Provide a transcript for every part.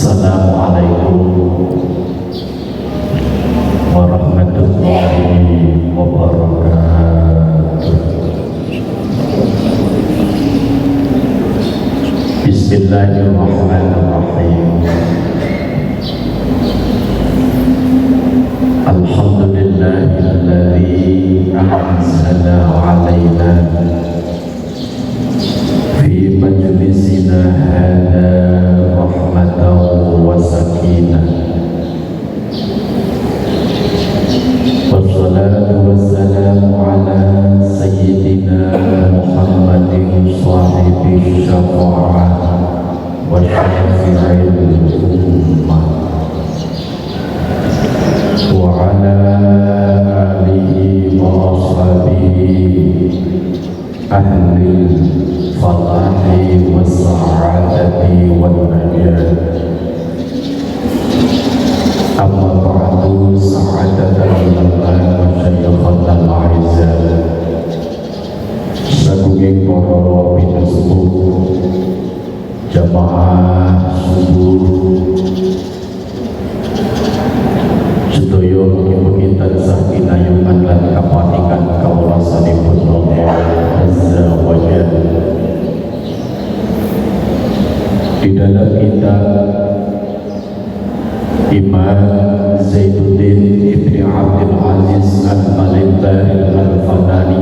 Assalamualaikum warahmatullahi wabarakatuh. Bismillahirrahmanirrahim. Alhamdulillahilladzi anzala alaina fi majlisina hadza rahmatan wa sakinah. Wassalatu wassalamu ala sayyidina Muhammadin sahibi syafa'ah wa syafi'il ummah wa ala alihi wa ashabihi ahlil falahi wa sa'adati wa najat. Amma ba'du, sa'adatan lillahi wa syayyatan ma'izah. Sagunging para pinasepuh jamaah subuh sedaya mugi-mugi tansah kinayungan lan kapatikan kawulasanipun Allah Azza wa Jalla. Di dalam kitab Imam Zainuddin Ibni Abdul Aziz Al-Malibari Al-Fanani,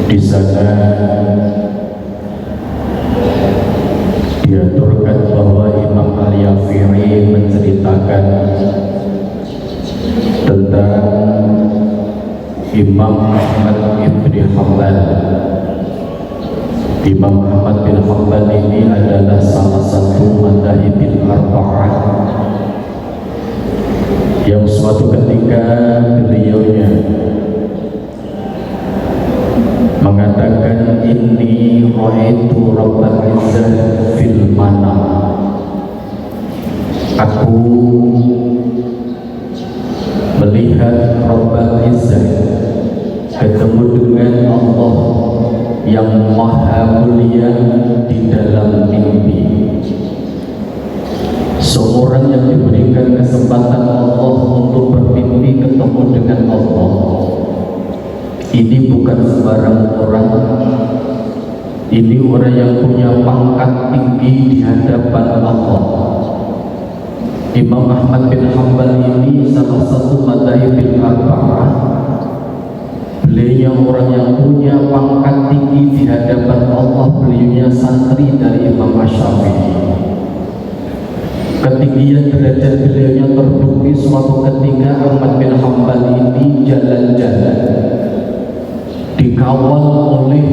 di sana diaturkan bahwa Imam Al-Yafi'i menceritakan tentang Imam Ahmad Ibn Hanbal. Imam Ahmad bin Hanbal ini adalah salah satu madhahibil arba'ah yang suatu ketika beliaunya mengatakan, inni ra'aitu rabbal izzah fil manam. Aku melihat Rabbal Izzah, ketemu dengan Allah yang maha mulia di dalam mimpi. Seorang yang diberikan kesempatan Allah untuk bermimpi ketemu dengan Allah, ini bukan sembarang orang. Ini orang yang punya pangkat tinggi di hadapan Allah. Imam Ahmad bin Hanbal ini salah satu madhahibil arba'ah. Beliau orang yang punya pangkat tinggi di hadapan Allah. Beliaunya santri dari Imam Asy-Syafi'i. Ketinggian derajat beliaunya terbukti suatu ketika Ahmad bin Hanbal ini jalan-jalan dikawal oleh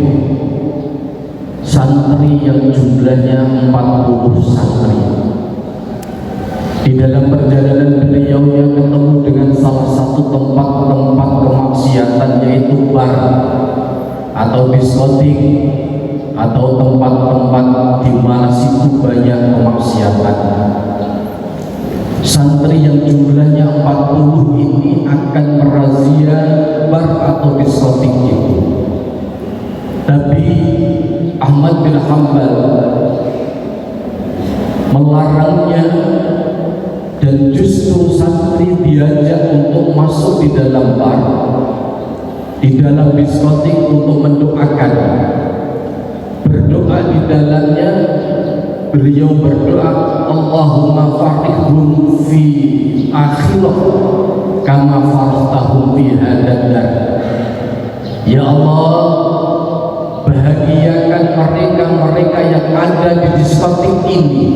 santri yang jumlahnya 40 santri. Di dalam perjalanan beliau yang ketemu dengan salah satu tempat-tempat kemaksiatan, yaitu bar atau diskotik atau tempat-tempat di mana situ banyak kemaksiatan. Santri yang jumlahnya 40 ini akan merazia bar atau diskotik itu. Tapi Ahmad bin Hanbal melarangnya, dan justru santri diajak untuk masuk di dalam bar, di dalam diskotik untuk mendoakan. Berdoa di dalamnya, beliau berdoa, Allahumma farikhum fi akhirah kama farahtahum fi hadadar. Ya Allah, bahagiakan mereka yang ada di diskotik ini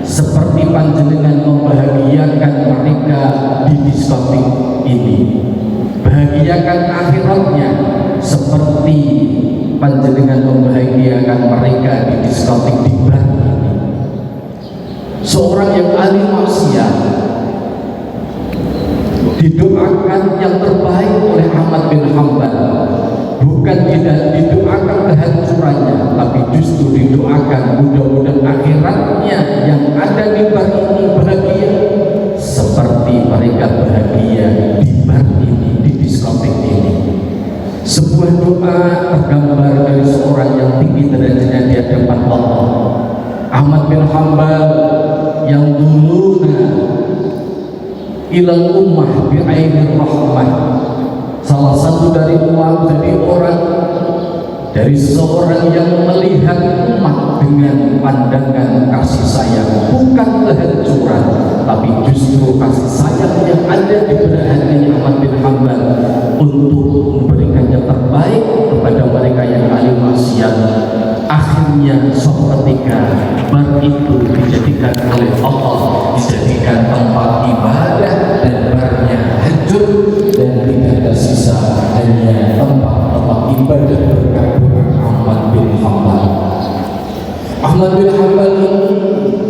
seperti panjenengan membahagiakan mereka di diskotik ini. Bahagiakan akhiratnya seperti panjenengan membahagiakan mereka di diskotik di bar ini. Seorang yang ahli maksiat didoakan yang terbaik oleh Ahmad bin Hanbal. Bukan tidak didoakan kehancurannya, tapi justru didoakan mudah-mudahan akhiratnya yang ada di bar ini bahagia seperti mereka bahagia di bar ini, di diskotik ini. Sebuah doa tergambar dari seorang yang tinggi derajatnya di hadapan Allah. bin Hanbal yang duluna ilal ummah bi'ainir rahmah, salah satu dari umat, dari orang, dari seorang yang melihat umat dengan pandangan kasih sayang, bukan kehancuran, tapi justru kasih sayang yang ada di benak hati Ahmad bin Hanbal untuk memberikan yang terbaik kepada mereka yang ahli maksiat. Akhirnya suatu ketika bar itu dijadikan oleh Allah, dijadikan tempat ibadah, dan barnya hancur dan tidak ada sisa, hanya tempat-tempat ibadah berkat Ahmad bin Hanbal. Ahmad bin Hanbal ini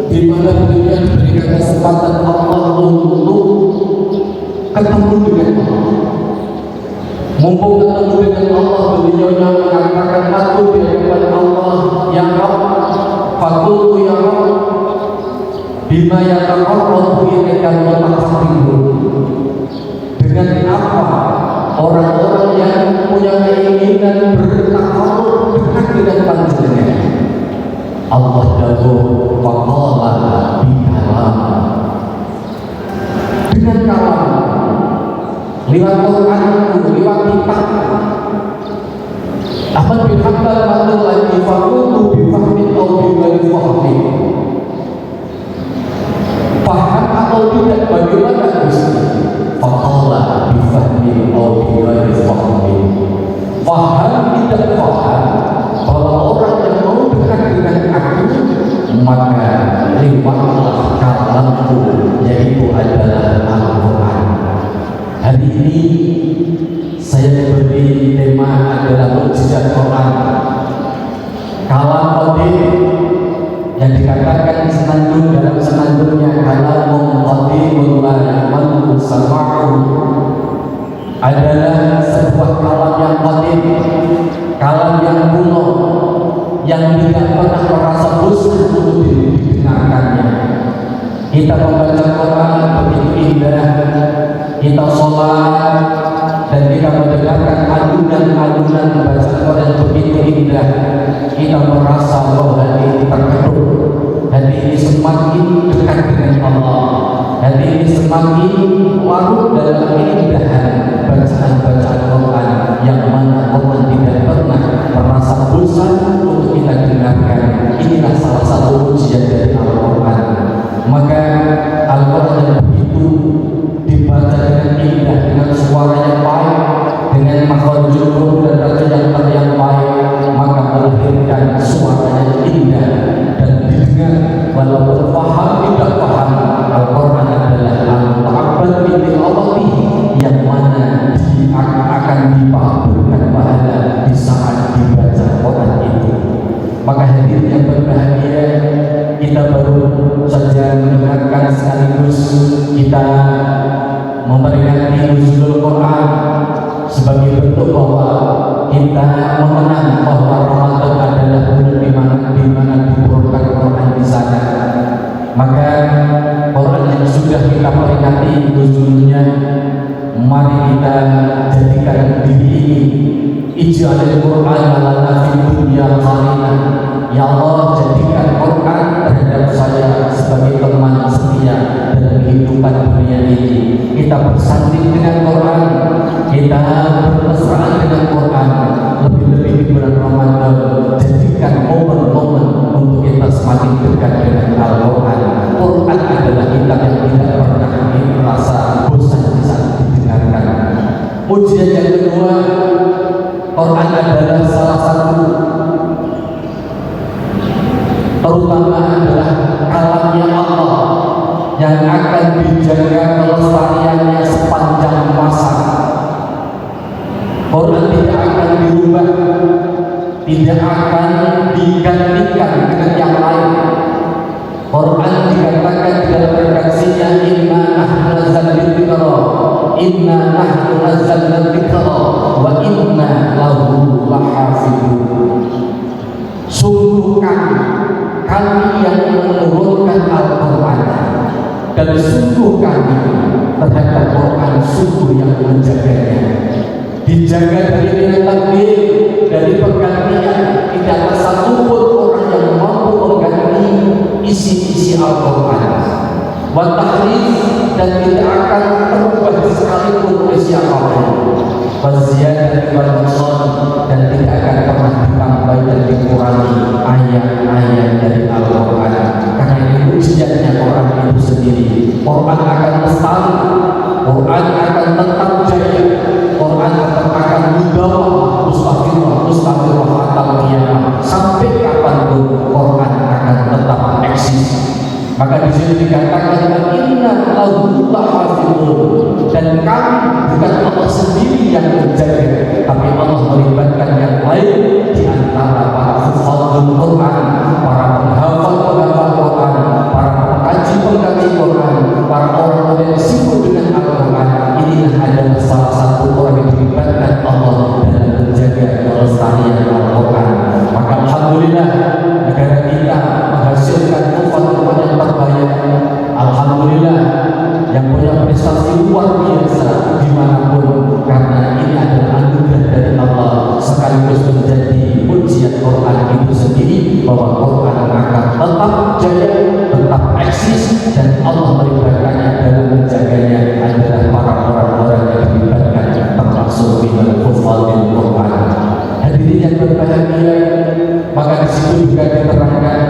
di mana beliau diberikan kesempatan Allah untuk ketemu dengan Allah. Mumpung ketemu dengan Allah, beliau yang mengatakan aku di hadapan Allah, ya Rabb, fakultu ya Rabb, bima yataqarrabu ilaika wa taqarrabu. Dengan apa orang-orang yang punya keinginan bertakarrub dekat dengan panjenengan? Allah dawuh faqala bikalam, dengan kalam, lewat Quranku, lewat kitab. Ahmad bin Hanbal matur lagi fakultu bifahmin atau bighairi fahmin, paham atau tidak bagaimana Gusti? Faqala bifahmin atau bighairi fahmin, paham tidak paham, bahwa orang yang mau dekat dengan aku maka lewatlah kalamku, yaitu adalah Al-Quran. Hari ini saya diberi tema adalah mukjizat Quran. Kalam qadim yang dikatakan senandung dalam senandungnya kalamun qadimun la yamallu sama'u, adalah sebuah kalam yang qadim, kalam yang kuno, yang tidak pernah merasa bosan untuk didengarkannya. Kita membaca Quran begitu indah, kita sholat dan kita mendengarkan alunan-alunan baca Quran begitu indah, kita merasa bahwa hati ini terketuk, hati ini semakin dekat dengan Allah, hati ini semakin larut dalam keindahan bacaan-bacaan Quran, yang mana Quran tidak pernah merasa bosan untuk kita dengarkan. Inilah salah satu ujian dari Al-Quran. Maka Al-Quran yang begitu dibaca dengan indah, dengan suara yang baik, dengan makhrajul huruf dan baca yang baik, maka melahirkan suara yang indah dan didengar walaupun paham tidak paham. Al-Quran adalah al-mu'abbad bil Allah, yang mana akan dipahamikan pahala di saat dibaca Quran itu. Maka hadirin yang berbahagia, kita baru saja mendengarkan sekaligus kita memperingati nuzulul Quran sebagai bentuk bahwa kita mengenang bahwa Ramadan adalah bulan di mana diturunkan Quran di sana. Maka Quran yang sudah kita peringati nuzulnya, mari kita jadikan diri ini ij'alil Quran lana fid dunya qarinah. Ya Allah, jadikan Quran terhadap saya sebagai teman setia dalam kehidupan dunia ini. Kita bersanding dengan Quran, kita bermesraan dengan Quran, lebih-lebih di bulan Ramadan. Jadikan momen-momen untuk kita semakin dekat dengan Al-Quran. Quran adalah kitab yang tidak pernah merasa bosan saat didengarkan. Ujian yang kedua, Quran adalah salah satu, terutama adalah kalamnya Allah yang akan dijaga kelestariannya sepanjang masa. Quran tidak akan dirubah, tidak akan digantikan dengan yang lain. Quran dikatakan di dalam redaksinya inna nahnu nazzalna dzikra wa inna lahu lahafidun. Sungguh kami yang menurunkan Al-Quran, dan sungguh kami terhadap Quran sungguh yang menjaganya. Dijaga dari takdir, dari pergantian. Tidak ada satupun orang yang mampu mengganti isi-isi Al-Quran. Wa tahrif, dan tidak akan berubah sekalipun oleh siapapun. Wa ziyadah wal nuqsan, dan tidak akan pernah ditambah dan dikurangi ayat-ayat dari Al-Quran. Karena ini ujiannya Quran itu sendiri. Quran akan lestari, Quran akan tetap jaya, Quran tetap akan mudawwah mustaqirah atau qiyamah. Sampai kapanpun Quran akan tetap eksis. Maka di sini dikatakan inna lahu lahafidun, dan kami bukan Allah sendiri yang menjaga, tapi Allah melibatkan yang lain di antara para hufadzul Quran, para penghafal Quran, para pengkaji Quran, para orang-orang yang sibuk dengan Al-Quran. Inilah adalah salah satu orang yang dilibatkan Allah dalam menjaga kelestarian Al-Quran. Maka alhamdulillah negara kita menghasilkan hufadzul yang terbaik. Alhamdulillah yang punya prestasi luar biasa dimanapun, karena ini adalah anugerah dari Allah, sekaligus menjadi ujian Quran itu sendiri, bahwa Quran akan tetap jaya, tetap eksis, dan Allah melibatkannya dalam menjaganya adalah para orang-orang yang dilibatkan, termasuk minal hufadzil Quran. Hadirin yang berbahagia, maka di situ juga diterangkan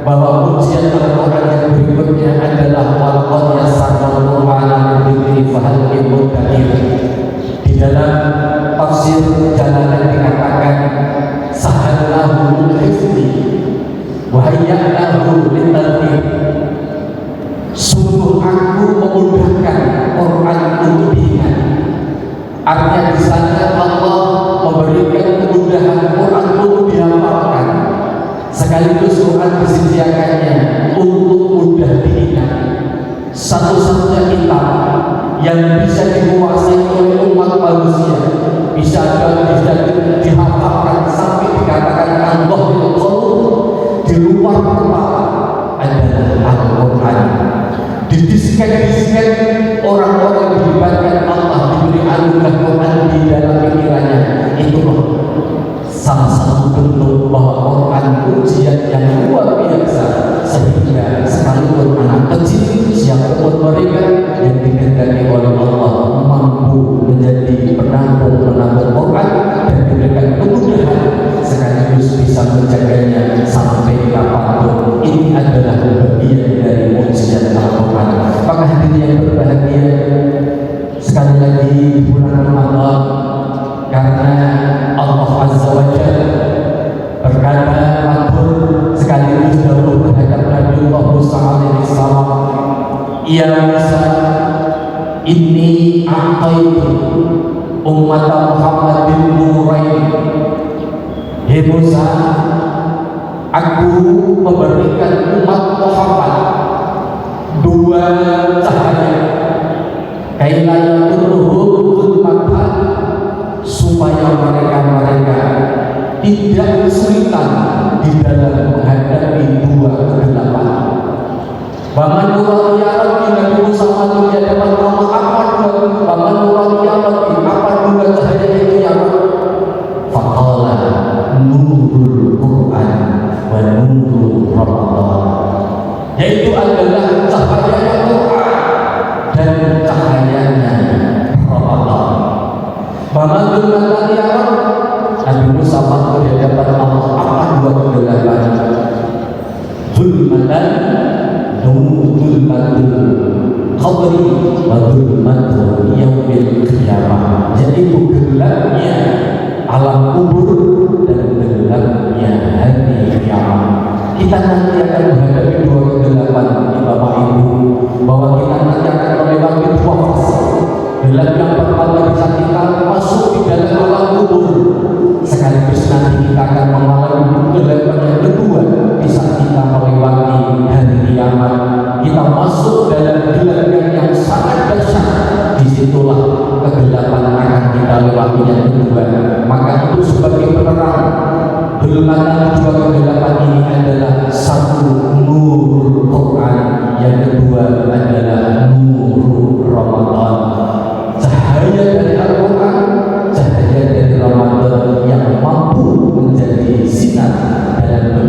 bahwa ujian Al-Quran yang berikutnya adalah walaqad yassarnal Qur'ana lidzikri fahal min muddakir. Di dalam tafsir Jalalain dikatakan sahallahu lil hifzi wa hayya'nahu litalqin. Sungguh aku memudahkan Quran untuk diingat. Artinya di sana Allah memberikan kemudahan Quran untuk dihafalkan, sekaligus Quran disediakannya untuk mudah diingat. Satu-satunya kitab yang bisa dikuasai oleh umat manusia, bisa dihafalkan sampai dikatakan Allah di luar kepala, adalah Al-Quran. Di disket-disket orang-orang yang dilibatkan Allah diberi anugerah Quran di dalam pikirannya. Itu salah satu bentuk bahwa Quran ujian yang luar biasa, sehingga sekalipun anak kecil, siapapun mereka yang dikehendaki oleh Allah mampu menjadi penampung Quran dan diberikan kemudahan, sekaligus bisa menjaganya sampai kapanpun. Ini adalah bagian dari ujian Al-Quran. Maka hadirin yang berbahagia, sekali lagi di bulan Ramadan, karena Allah Azza wa Jalla berkata matur sekaligus dahulu terhadap Nabi Musa alaihi salam, ya Musa, inni a'taitu umat Muhammadin nurain. Hei Musa, aku memberikan umat Muhammad dua cahaya, kailaya turruhum zulmatan, supaya mereka tidak kesulitan di dalam menghadapi dua kegelapan. Baman nurani ya Rabbi, Nabi Musa matur di hadapan Allah, apa dua baman nurani ya Rabbi, apa dua cahaya itu ya Rabbi? Faqala nurul Quran wa nurul Ramadan, yaitu adalah cahaya Quran dan cahayanya Ramadan. Baman nurani ya Rabbi, Nabi Musa matur di hadapan Allah, apa dua kegelapan? Zulmatan, zulmatul qabri wa zulmatul yaumil qiyamah, yaitu gelapnya alam kubur dan gelapnya hari kiamat. Kita nanti akan menghadapi dua kegelapan, Bapak Ibu, bahwa kita nanti akan melewati dua fase. Gelap yang pertama bisa kita masuk di dalam alam kubur, sekaligus nanti kita akan mengalami kegelapan yang kedua di saat kita melewati hari kiamat. Kita masuk dalam gelap yang sangat dahsyat. Disitulah kegelapan akan kita lewati yang kedua. Maka itu sebagai penerang, gelapnya dua kegelapan ini adalah satu nur Quran, yang kedua adalah nur Ramadan. Cahaya dari Al-Quran, cahaya dari Ramadan yang mampu menjadi sinar dalam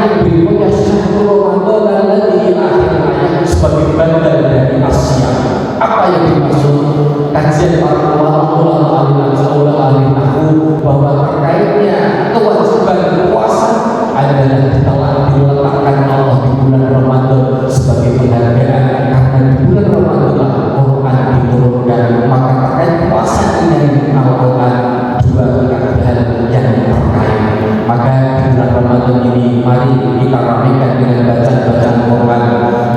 ayat berikutnya syahrul Ramadan alladzi akhir ayat sebagai bandal dari Asia. Apa yang dimaksud? Kajian para ulama ahli nahwu bahwa terkaitnya kewajiban puasa adalah telah diletakkan Allah di bulan Ramadan sebagai penghargaan, karena di bulan Ramadan Quran diturunkan, maka terkait puasa dengan Al-Quran dua hal yang terkait. Maka di bulan Ramadan ini mari kita ramaikan dengan bacaan Quran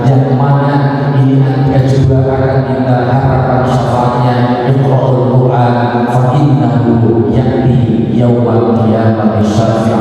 yang mana ini juga akan kita harapkan syafaatnya. Iqra'ul Quran fa innahu ya'ti yaumal qiyamati syafi'an